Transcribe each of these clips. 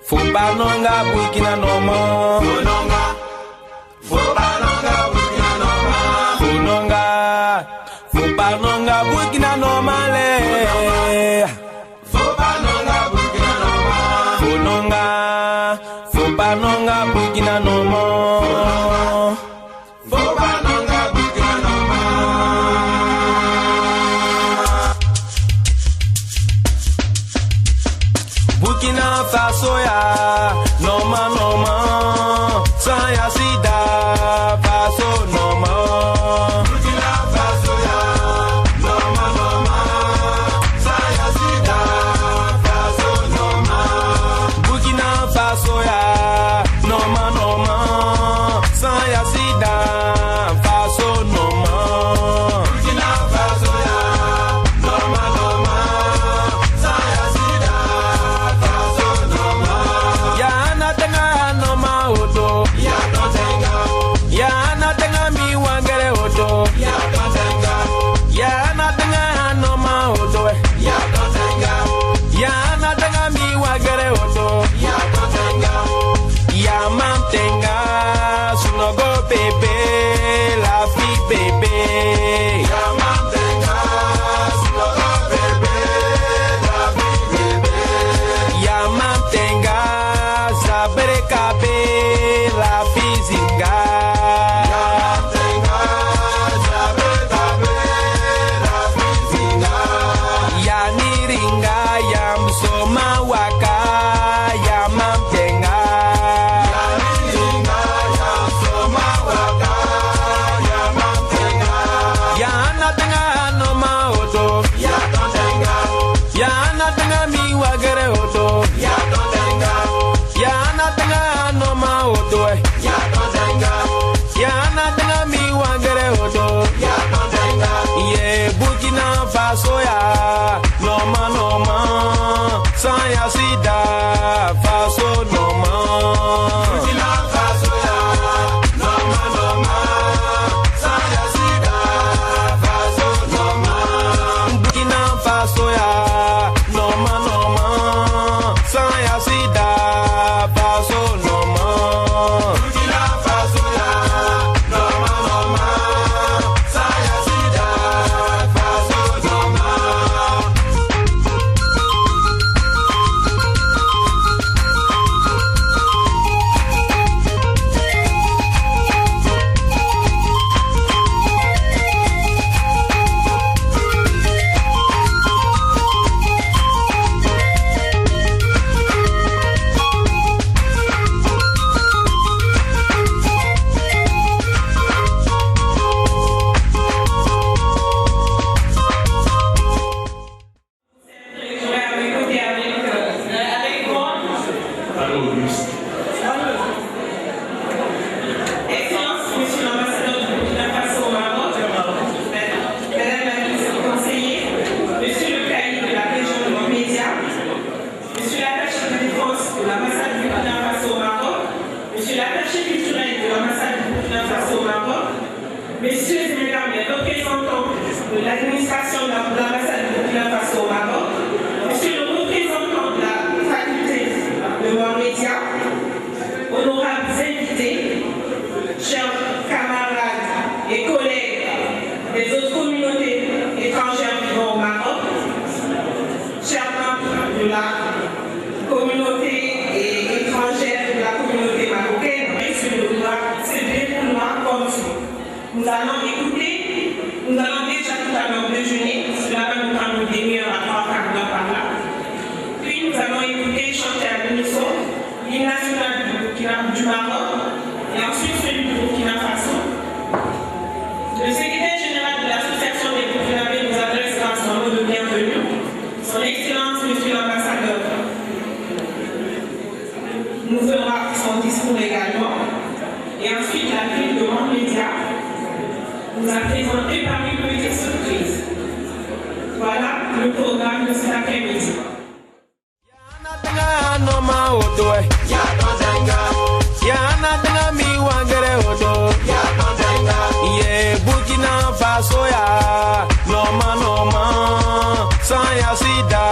Fubanonga Burkina Noma. Fubanonga Burkina Noma. Fubanonga Burkina Noma le. Fubanonga Burkina Noma. Fubanonga Burkina Noma. Fubanonga Burkina Noma. Burkina Faso ya Noma Saya sida Faso Noma. Burkina Faso ya Noma Saya sida Faso Noma. Burkina Faso ya Noma Saya sida Faso Noma. Burkina Faso ya Noma Saya sida Faso Noma. Ya na tenga Noma odo. Ya no tenga. Ya na tenga mi wangere odo. Ya no tenga. Ya na tenga Noma odo. Ya no tenga. Ya na tenga mi wangere odo. Ya no tenga. Ya mam tenga sunogo bebe la fi bebe. Ya mam tenga sunogo bebe la fi bebe. Ya mam tenga sabere kabe la fi zinga. Ya mam tenga sabere kabe la fi zinga. Ya niringa ya msoma waka ya mam tenga. Ya niringa ya msoma waka ya mam tenga. Ya na tenga Noma odo. Ya no tenga. Ya na tenga mi wagere odo. Ya no tenga. Ya na tenga Noma odo. Ya no tenga. Ya na tenga mi wagere odo. Ya no tenga. Ye Burkina Faso ya Noma Saya sida Faso Noma. Burkina Faso ya Noma Saya sida Faso Noma. Burkina Faso ya Noma Saya sida Faso Noma. Burkina Faso ya Noma Saya sida Faso Noma. Excellence, Monsieur l'ambassadeur du Burkina Faso au Maroc, Madame la ministre conseillère, Monsieur le caïd de la région de Montmédia, Monsieur l'attaché de défense de l'ambassade du Burkina Faso au Maroc, Monsieur l'attaché culturel de l'ambassade du Burkina Faso au Maroc, Messieurs et Mesdames les représentants de l'administration de l'ambassade du Burkina Faso au Maroc, Monsieur le représentant de la faculté de Montmédia, honorables invités, chers camarades et collègues des autres communautés étrangères vivant au Maroc, chers membres de la communauté étrangère de la communauté marocaine, c'est bien pour moi comme ça. Nous allons déjà tout à l'heure déjeuner, cela va nous prendre une demi-heure à 3 quarts d'heure par là. Puis nous allons écouter chanter à l'unisson l'hymne national du Maroc et ensuite celui du Burkina Faso. Le secrétaire général de l'association des Burkinabés nous adressera son mot de bienvenue. Son Excellence, Monsieur l'ambassadeur, nous fera son discours également. Et ensuite, la ville de Montmédia nous a présenté par une petite surprise. Voilà le programme de cet après-midi. Burkina Faso ya Noma Saya sida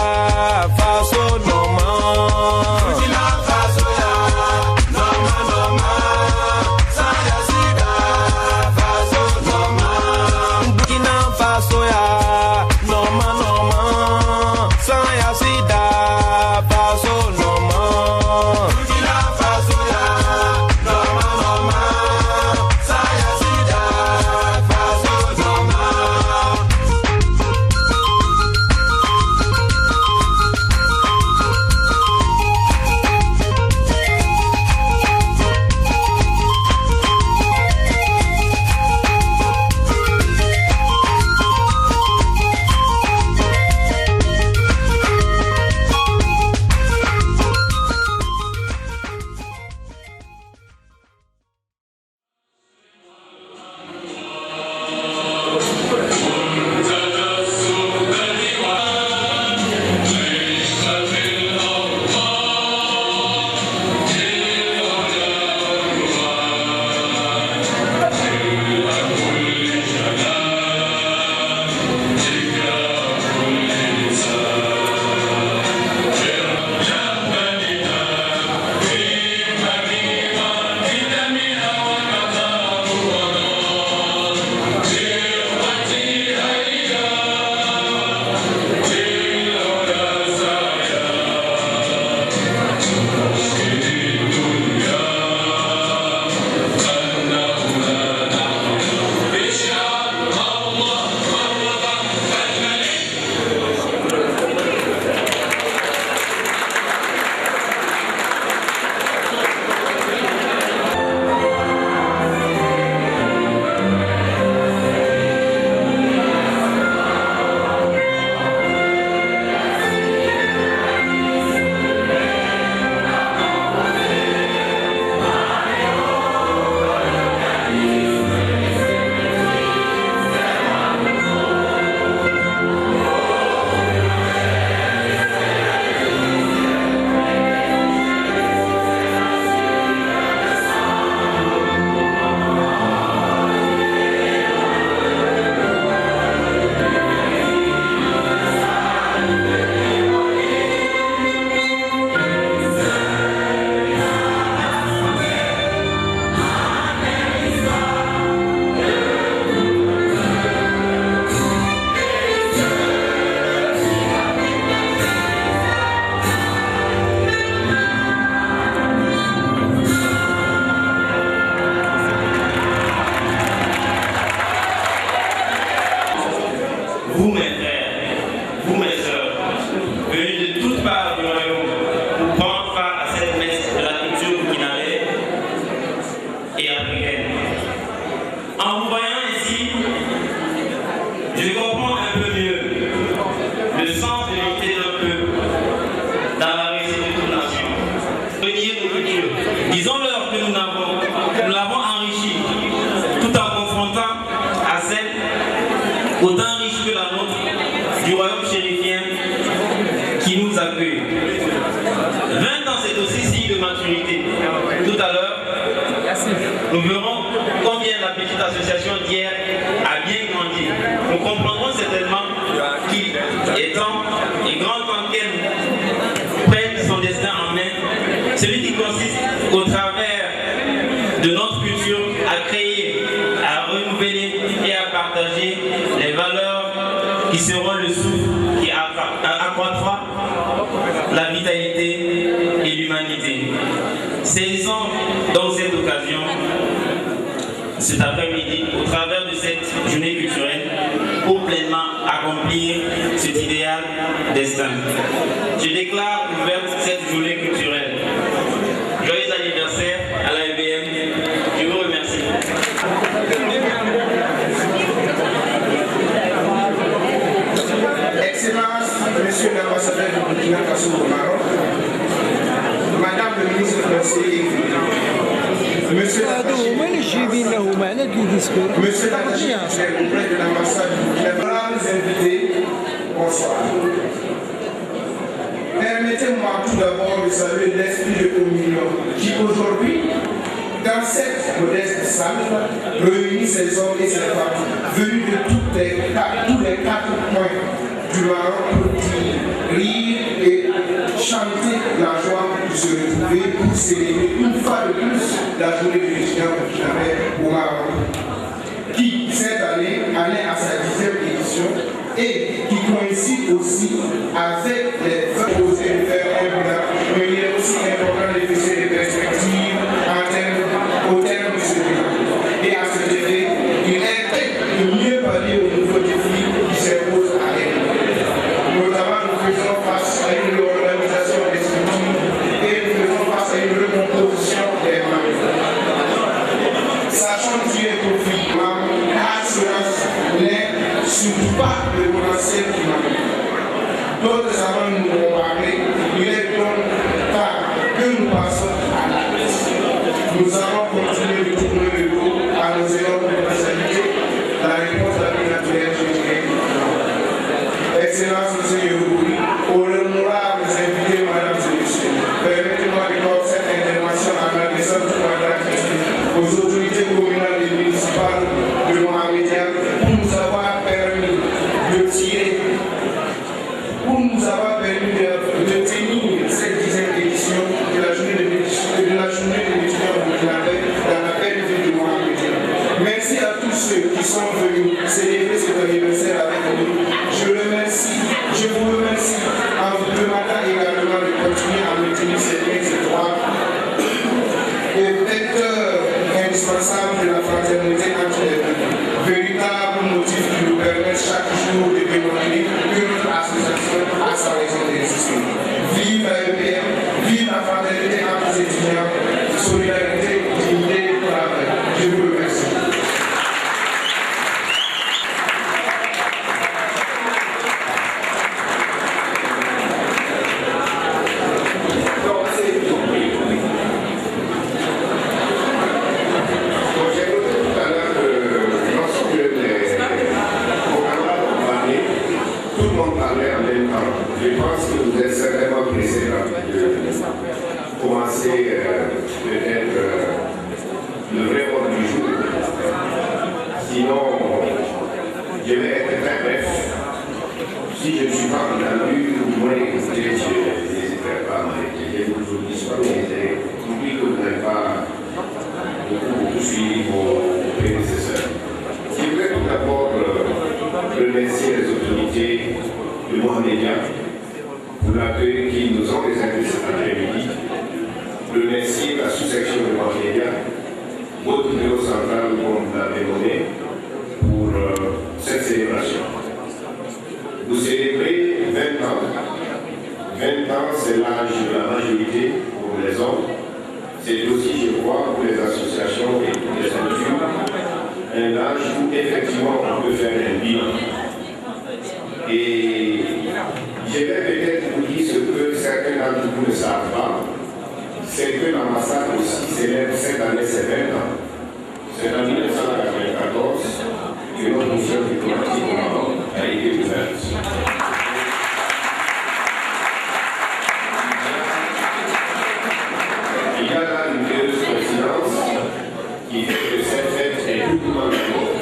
Faso Noma. Disons-leur que nous l'avons enrichi tout en confrontant à celle autant riche que la nôtre du royaume chérifien qui nous accueille. 20 ans, c'est aussi signe de maturité. Tout à l'heure, nous verrons combien la petite association d'hier a bien grandi. Nous comprendrons certainement qu'il est temps et grand temps qu'elle prenne son destin en main, celui qui consiste au travers de notre culture à créer, à renouveler et à partager les valeurs qui seront le souffle qui accroîtra la vitalité et l'humanité. Saisissons donc cette occasion, cet après-midi, au travers de cette journée culturelle, pour pleinement accomplir cet idéal destin. Je déclare ouverte cette journée culturelle. Joyeux anniversaire à la EBM. Je vous remercie. Excellence, Monsieur l'ambassadeur du Burkina Faso au Maroc, Madame le ministre conseiller, Monsieur l'attaché auprès de l'ambassade du Burkina Faso, invités, bonsoir. Permettez-moi tout d'abord de saluer l'esprit de communion qui aujourd'hui, dans cette modeste salle, réunit ces hommes et ces femmes venus de tous les 4 coins du Maroc pour dire, rire et chanter la joie de se retrouver pour célébrer une fois de plus la journée de l'étudiant burkinabé au Maroc, qui cette année en est à sa 10e édition et qui coïncide aussi avec les 20 posés de faire un bilan, mais il est aussi important de fixer des perspectives au terme de ce bilan. Et à cet effet, il est de mieux parler aux nouveaux défis qui s'imposent à elle. Notamment, nous faisons face à une réorganisation des structures et nous faisons face à une recomposition des membres. Sachant tirer profit, l'assurance n'est surtout pas le potentiel qui manque. D'autres avant nous ont parlé, il est donc temps que nous passons à l'acte. Nous allons continuer de tourner le dos à nos erreurs de potentialité. La réponse la plus naturelle, je dirais. Excellence, M. Yorouri, honorables invités, Mesdames et Messieurs, permettez-moi de faire cette intervention en adressant tout ma gratitude aux autorités communales et municipales de Mohamedia pour nous avoir permis de tenir cette 10e édition de la journée de l'étudiant burkinabé dans la belle ville de Mohamedia. Merci à tous ceux qui sont venus célébrer cet anniversaire avec nous. Je vous remercie en vous demandant également de continuer à maintenir ces liens étroits et vecteurs indispensables de la fraternité entre les deux. Véritable motif qui nous permet chaque jour de démontrer que notre association a sa raison d'exister. Vive la EBM, vive la fraternité entre les étudiants, solidarité, dignité et travail. Je vous remercie. Je pense que vous êtes certainement pressé de commencer peut-être le vrai ordre du jour. Sinon, je vais être très bref. Si je ne suis pas entendu, ou moins écouté, je n'hésiterai pas à m'arrêter. Je vous dis pas, mais j'ai compris que vous n'avez pas beaucoup suivi vos prédécesseurs. Je voudrais tout d'abord remercier les autorités de Mohamedia pour l'accueil qu'ils nous ont réservé cet après-midi. Remercier la sous-section de Mohamedia, votre bureau central, comme vous l'avez nommé, pour cette célébration. Vous célébrez 20 ans. 20 ans, c'est l'âge de la majorité pour les hommes. C'est aussi, je crois, pour les associations et pour les structures, un âge où effectivement on peut faire un bilan. Et je vais peut-être vous dire ce que certains d'entre vous ne savent pas. c'est que l'ambassade aussi célèbre cette année ses 20 ans. C'est en 1994 que notre mission diplomatique au Maroc a été ouverte. Il y a là une heureuse coïncidence qui fait que cette fête est doublement d'abord.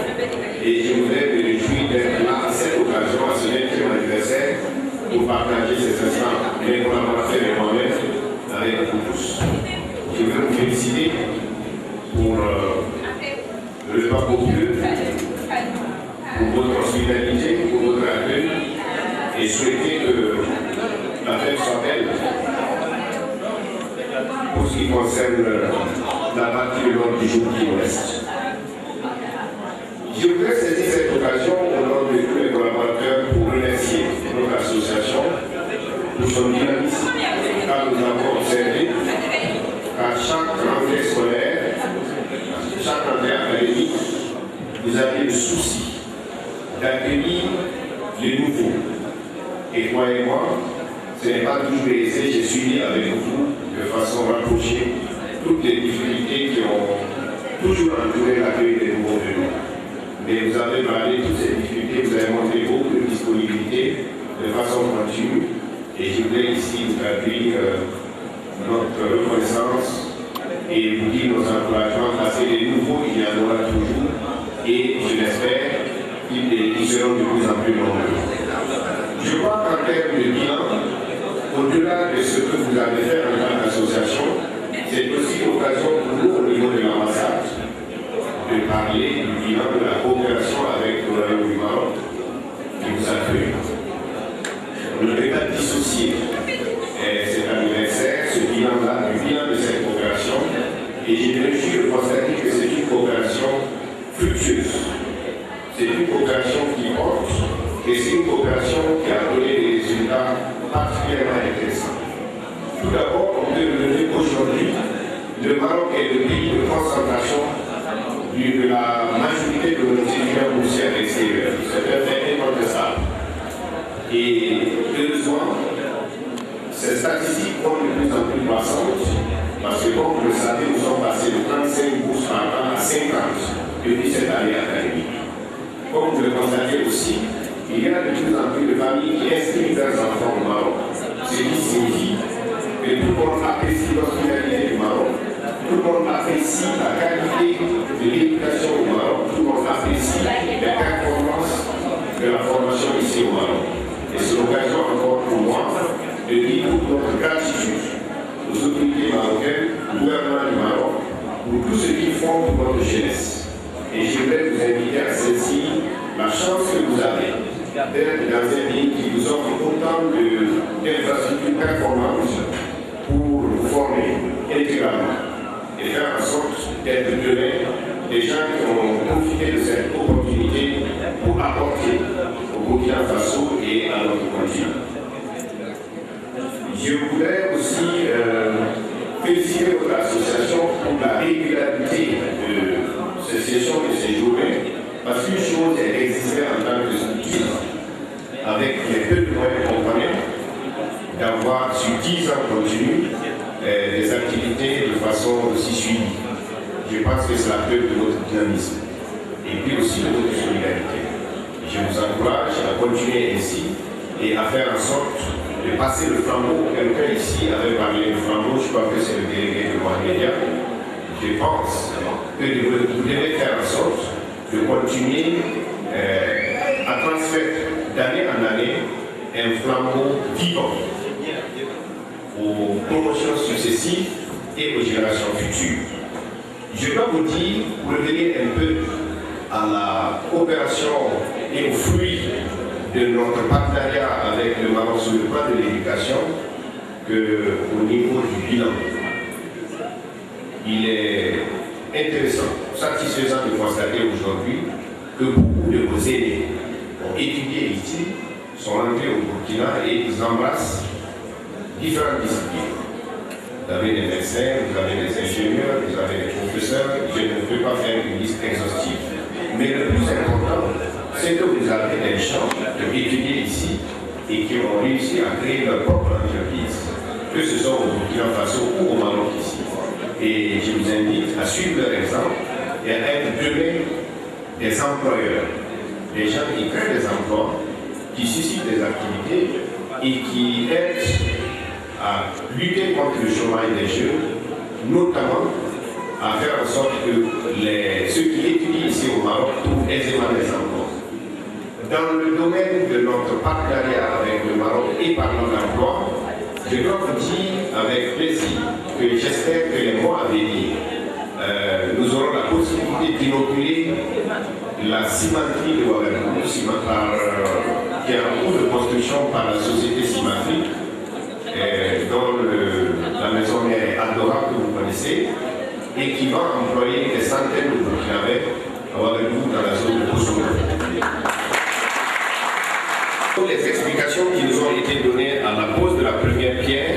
Et je voudrais me réjouir d'être là à cette occasion, à ce 20e anniversaire, pour partager ces instants, mes collaborateurs et moi-même, avec vous tous. Je veux vous féliciter pour le repas copieux, pour votre hospitalité, pour votre accueil, et souhaiter que la fête soit belle. Pour ce qui concerne la partie de l'ordre du jour qui nous reste. Je voudrais saisir cette occasion au nom de tous les collaborateurs pour remercier notre association pour son dynamisme, car nous avons observé qu'à chaque rentrée scolaire, chaque rentrée académique, vous avez le souci d'accueillir les nouveaux. Et croyez-moi, ce n'est pas toujours aisé, j'ai suivi avec vous de façon rapprochée toutes les difficultés qui ont toujours entouré l'accueil des nouveaux venus. Mais vous avez parlé de toutes ces difficultés, vous avez montré beaucoup de disponibilité de façon continue. Et je voulais ici vous traduire notre reconnaissance et vous dire nos encouragements parce que les nouveaux, il y en aura toujours. Et je l'espère, ils seront de plus en plus nombreux. Je crois qu'en termes de bilan, au-delà de ce que vous avez fait en tant qu'association, c'est aussi l'occasion pour nous au niveau de l'ambassade de parler du bilan de la coopération avec le Royaume du Maroc qui vous accueille. On ne peut pas dissocier cet anniversaire, ce bilan-là, du bilan de cette coopération, et j'ai le réjouis de constater que c'est une coopération fructueuse. C'est une coopération qui porte, et c'est une coopération qui a donné des résultats particulièrement intéressants. Tout d'abord, on peut relever qu'aujourd'hui, le Maroc est le pays de concentration de la majorité de nos étudiants boursiers à l'extérieur. C'est un fait incontestable. Et heureusement, ces statistiques vont de plus en plus croissantes parce que, comme vous le savez, nous sommes passés de 35 bourses par an à 50 depuis cette année académique. Comme vous le constatez aussi, il y a de plus en plus de familles qui inscrivent leurs enfants au Maroc, ce qui signifie que tout le monde apprécie l'hospitalité du Maroc. Tout le monde apprécie la qualité de l'éducation au Maroc, tout le monde apprécie les performances de la formation ici au Maroc. Et c'est l'occasion encore pour moi de dire toute notre gratitude aux autorités marocaines, au gouvernement du Maroc, pour tout ce qu'ils font pour notre jeunesse. Et je voudrais vous inviter à saisir la chance que vous avez d'être dans un pays qui vous offre autant d'infrastructures performantes pour vous former intégralement et faire en sorte d'être demain des gens qui ont profité de cette opportunité pour apporter au Burkina Faso et à notre continent. Je voudrais aussi féliciter votre association pour la régularité de ces sessions de ces journées, parce qu'une chose est d'exister en tant que structure, avec les peu de moyens qu'on connaît, d'avoir sur 10 ans continu des activités de façon aussi suivie. Je pense que c'est la preuve de notre dynamisme et puis aussi de notre solidarité. Je vous encourage à continuer ainsi et à faire en sorte de passer le flambeau. Quelqu'un ici avait parlé du flambeau, je crois que c'est le délégué de Mohamedia. Je pense que vous devez faire en sorte de continuer à transmettre d'année en année un flambeau vivant aux promotions successives et aux générations futures. Je dois vous dire, pour revenir un peu à la coopération et aux fruits de notre partenariat avec le Maroc sur le plan de l'éducation, qu'au niveau du bilan, il est intéressant, satisfaisant de constater aujourd'hui que beaucoup de vos aînés ont étudié ici, sont rentrés au Burkina et ils embrassent différentes disciplines. Vous avez des médecins, vous avez des ingénieurs, vous avez des professeurs, je ne peux pas faire une liste exhaustive. Mais le plus important, c'est que vous avez des gens qui ont étudié ici et qui ont réussi à créer leur propre entreprise. que ce soit au Burkina Faso ou au Maroc ici. Et je vous invite à suivre leur exemple et à être demain des employeurs, des gens qui créent des emplois, qui suscitent des activités et qui aident à lutter contre le chômage des jeunes, notamment à faire en sorte que ceux qui étudient ici au Maroc trouvent aisément des emplois. Dans le domaine de notre partenariat avec le Maroc et parlant d'emploi, je dois vous dire avec plaisir que j'espère que les mois à venir, nous aurons la possibilité d'inoculer la cimenterie de Ouagadougou, qui est en cours de construction par la société Cimenterie, dont la maison mère est Andorra, que vous connaissez, et qui va employer des centaines de Burkinabés à Ouagadougou dans la zone de Kosovo. Les explications qui nous ont été données à la pose de la première pierre,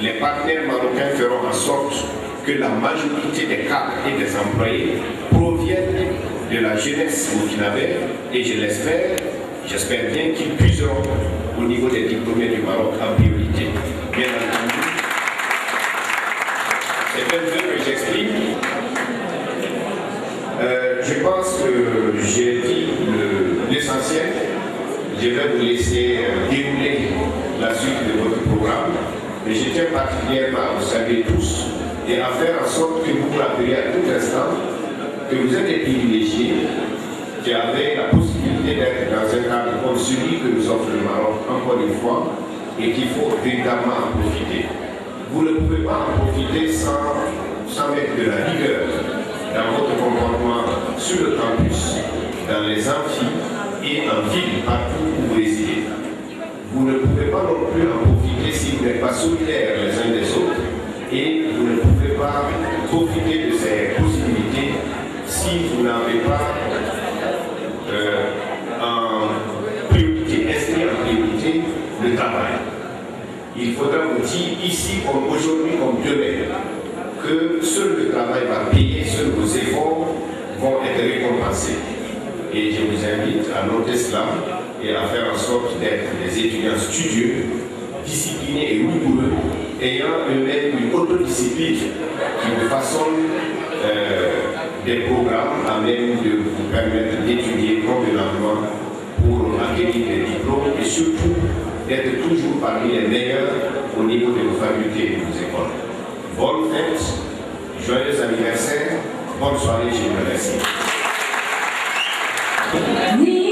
les partenaires marocains feront en sorte que la majorité des cadres et des employés proviennent de la jeunesse burkinabé et je l'espère, j'espère bien qu'ils puiseront au niveau des diplômés du Maroc en priorité. Bien entendu, c'est un vœu que j'exprime. Je pense que j'ai dit l'essentiel. Je vais vous laisser dérouler la suite de votre programme, mais je tiens particulièrement à vous saluer tous et à faire en sorte que vous vous rappeliez à tout instant que vous êtes des privilégiés qui avez la possibilité d'être dans un cadre comme celui que nous offre le Maroc, encore une fois, et qu'il faut véritablement en profiter. Vous ne pouvez pas en profiter sans mettre de la rigueur dans votre comportement sur le campus, dans les amphis et en ville, partout où vous résidez. Vous ne pouvez pas non plus en profiter si vous n'êtes pas solidaires les uns des autres et vous ne pouvez pas profiter de ces possibilités si vous n'avez pas en priorité, inscrit en priorité le travail. Il faudra vous dire ici, comme aujourd'hui, comme demain, que seul le travail va payer, seuls vos efforts vont être récompensés. Et je vous invite à noter cela et à faire en sorte d'être des étudiants studieux, disciplinés et rigoureux, ayant eux-mêmes une autodiscipline qui vous façonne des programmes à même de vous permettre d'étudier convenablement pour acquérir des diplômes et surtout d'être toujours parmi les meilleurs au niveau de vos facultés et de vos écoles. Bonne fête, joyeux anniversaire, bonne soirée, je vous remercie. We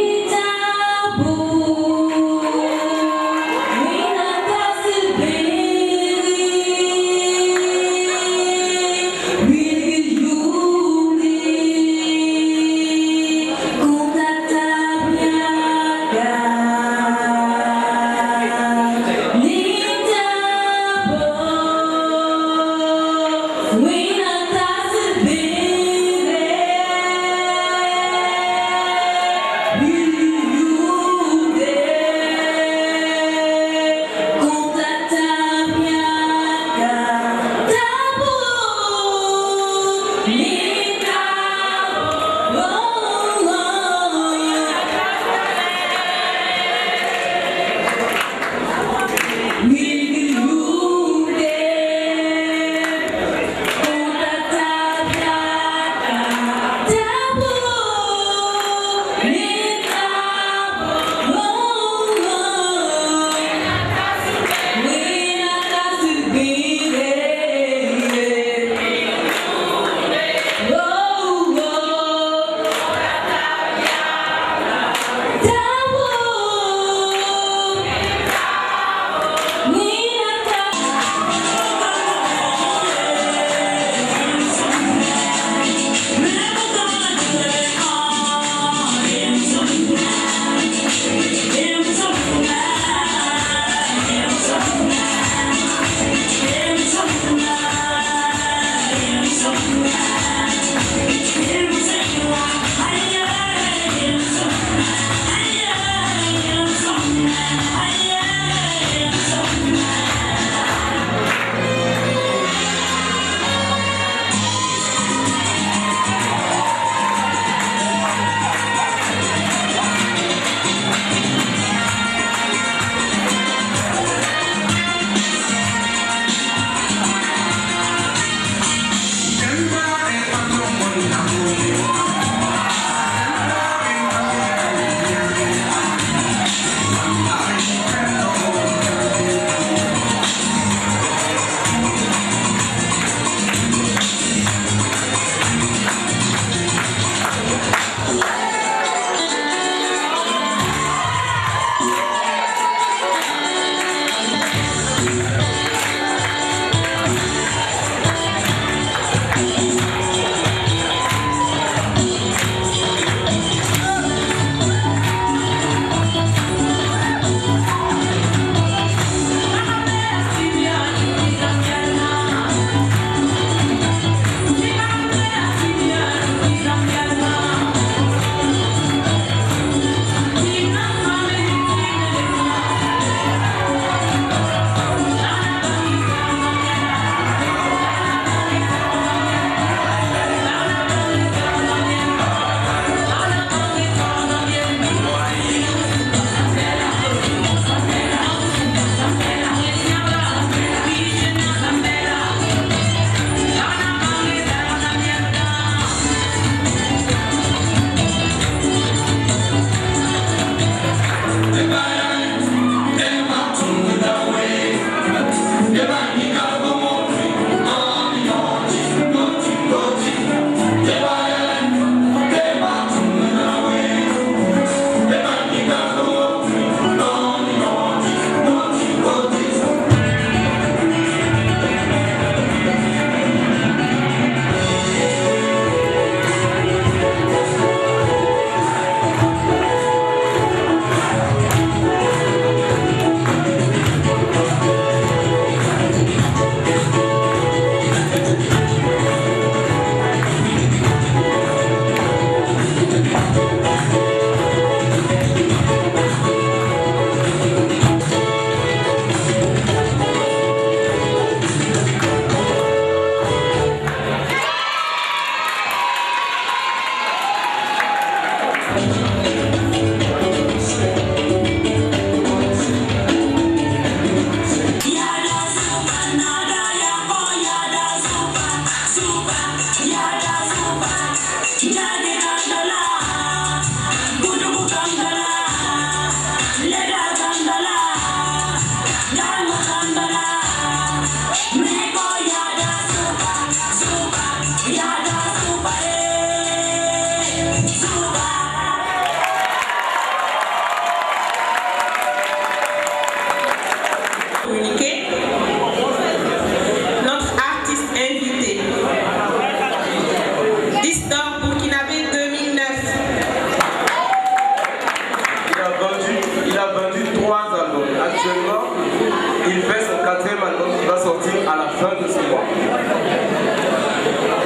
20 de ce mois.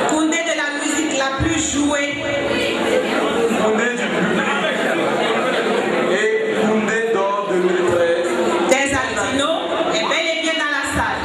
Koundé de la musique la plus jouée. Koundé du public. Et Koundé d'or 2013. Des Altino est bel et bien dans la salle.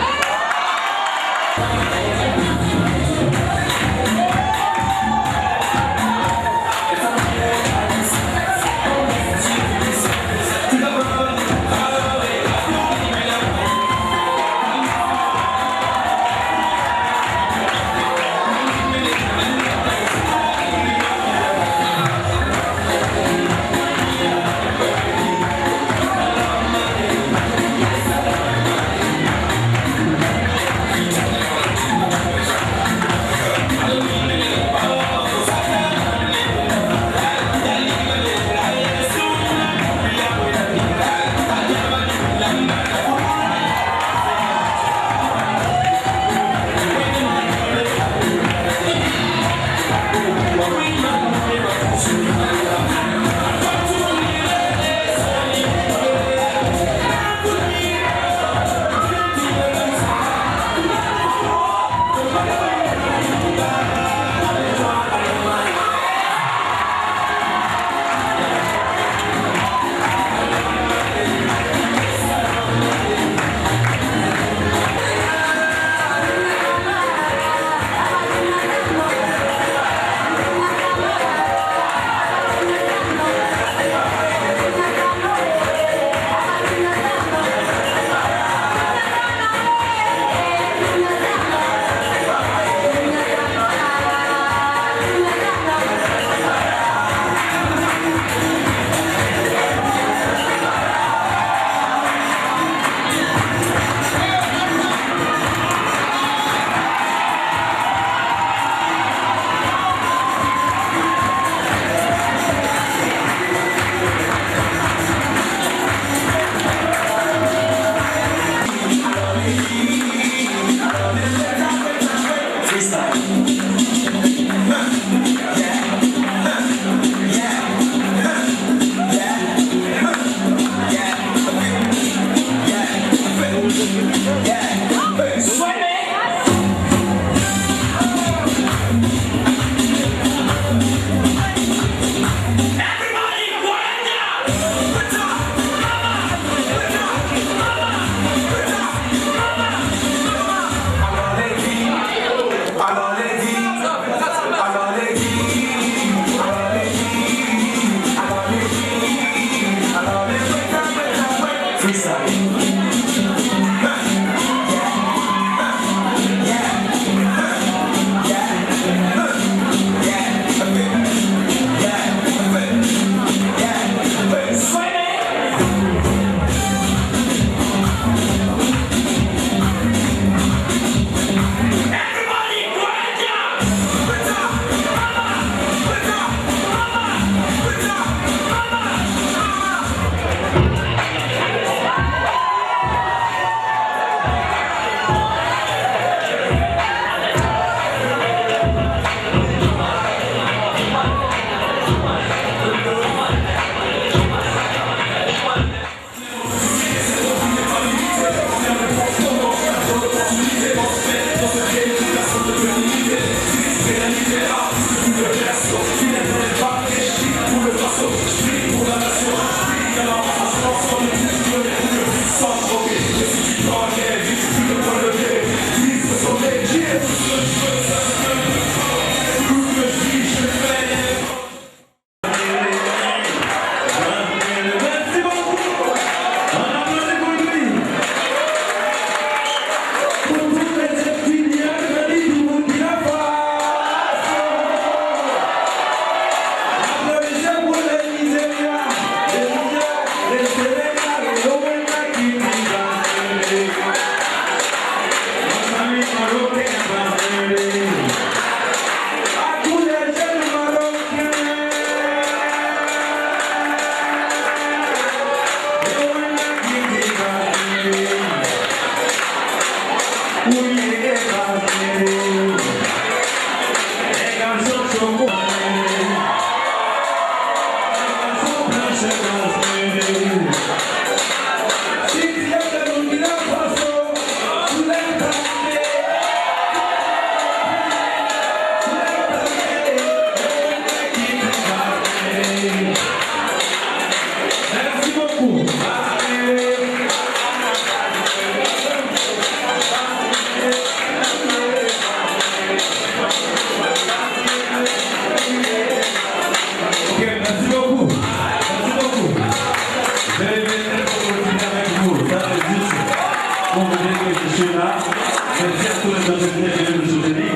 à tous les autres qui viennent nous soutenir.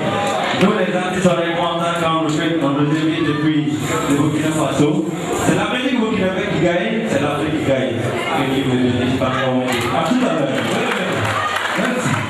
Nous, les artistes, on est contents quand on nous invite depuis le Burkina Faso. C'est l'Amérique burkinabé qui gagne, c'est l'Afrique qui gagne. Et qui veut venir parler au monde. À tout à l'heure. Merci.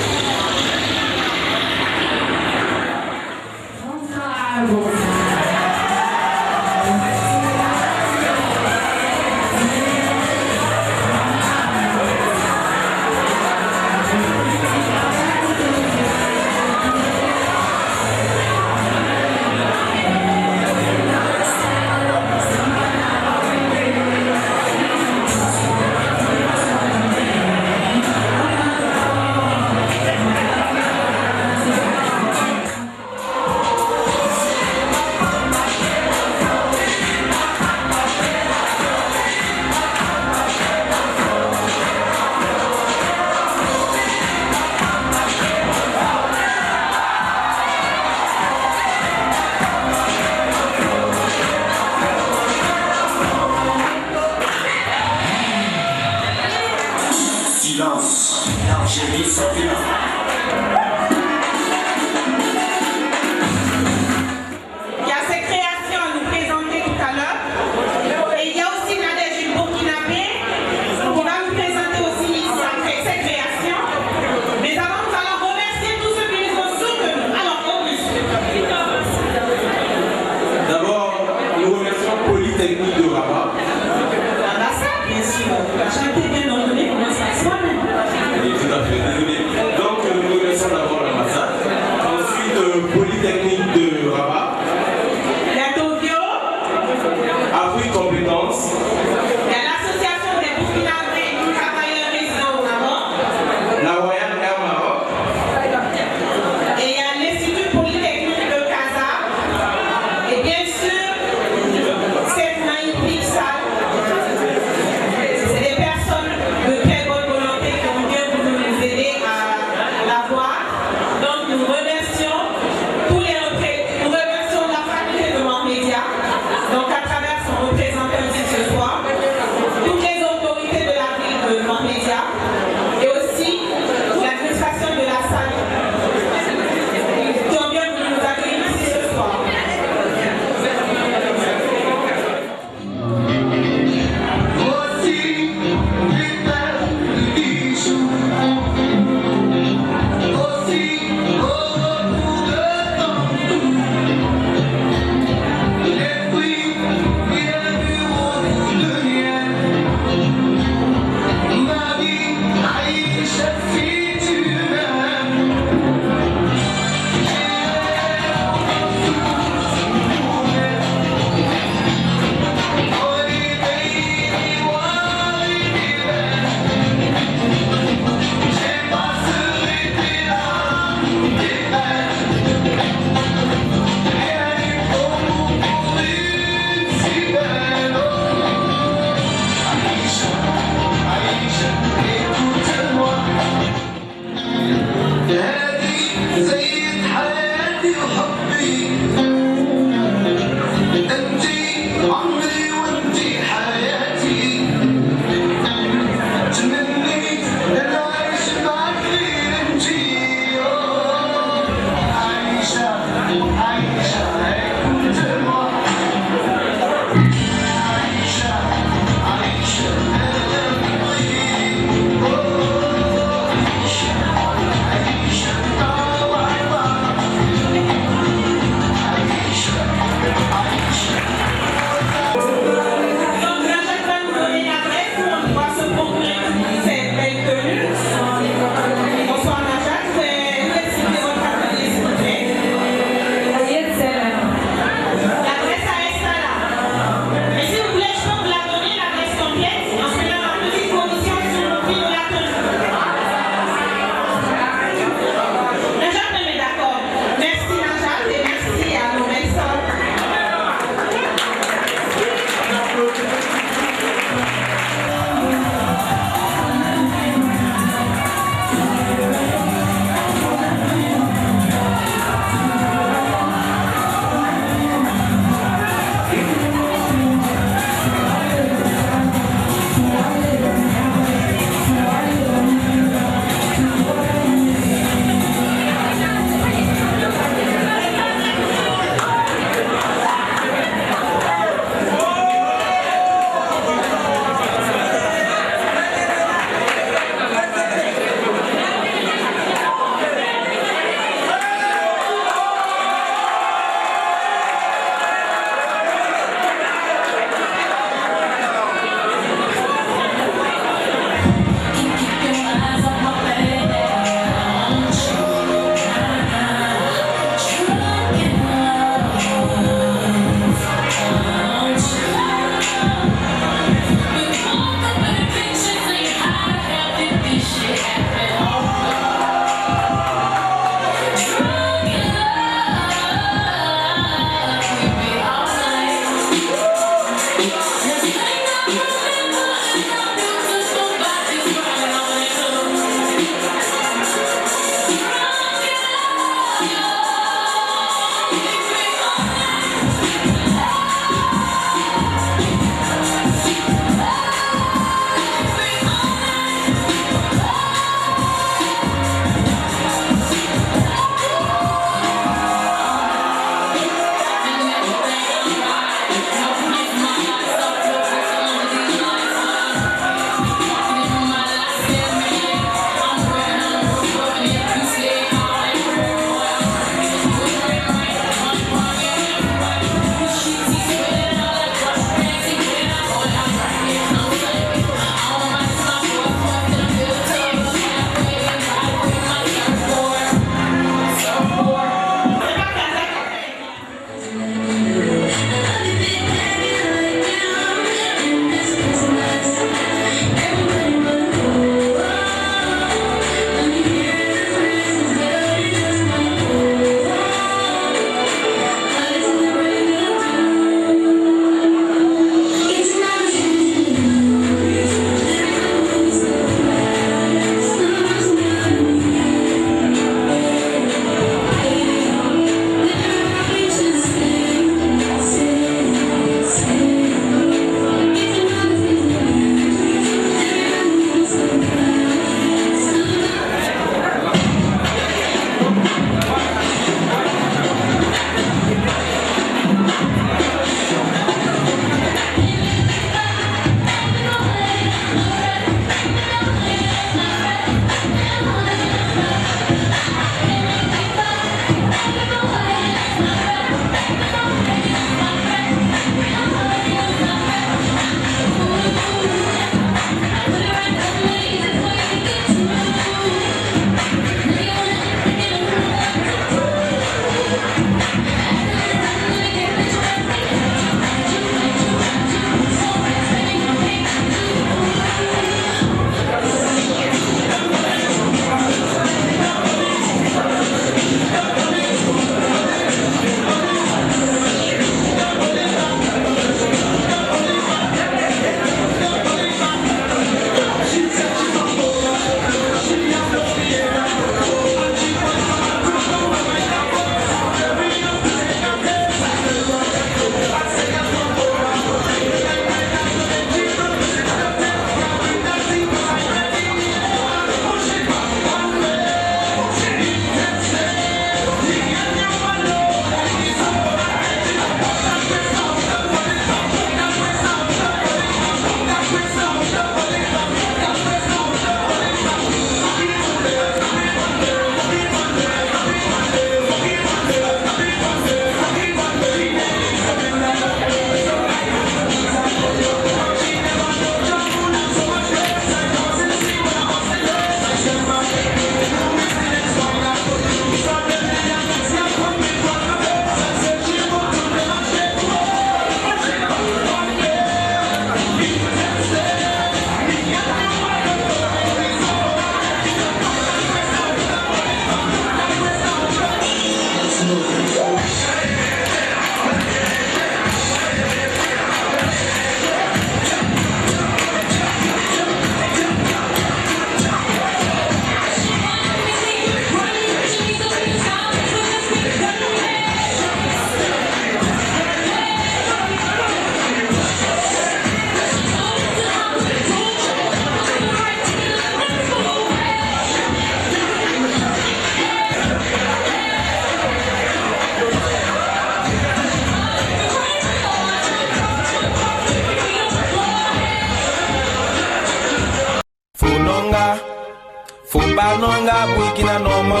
Burkina Noma.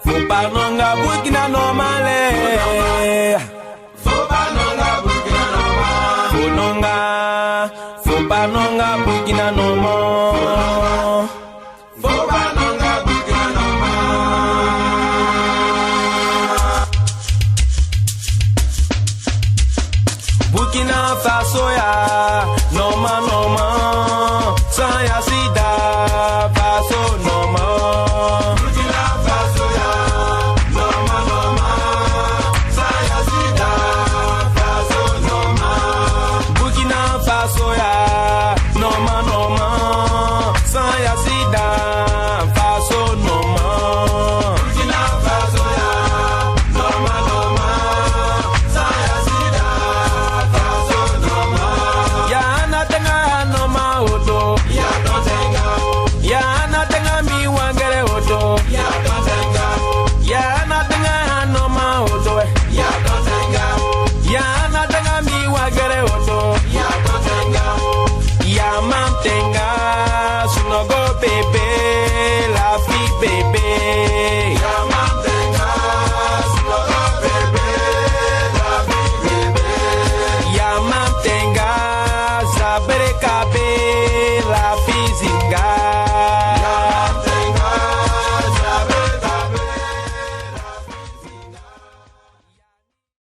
Funonga, Burkina Noma.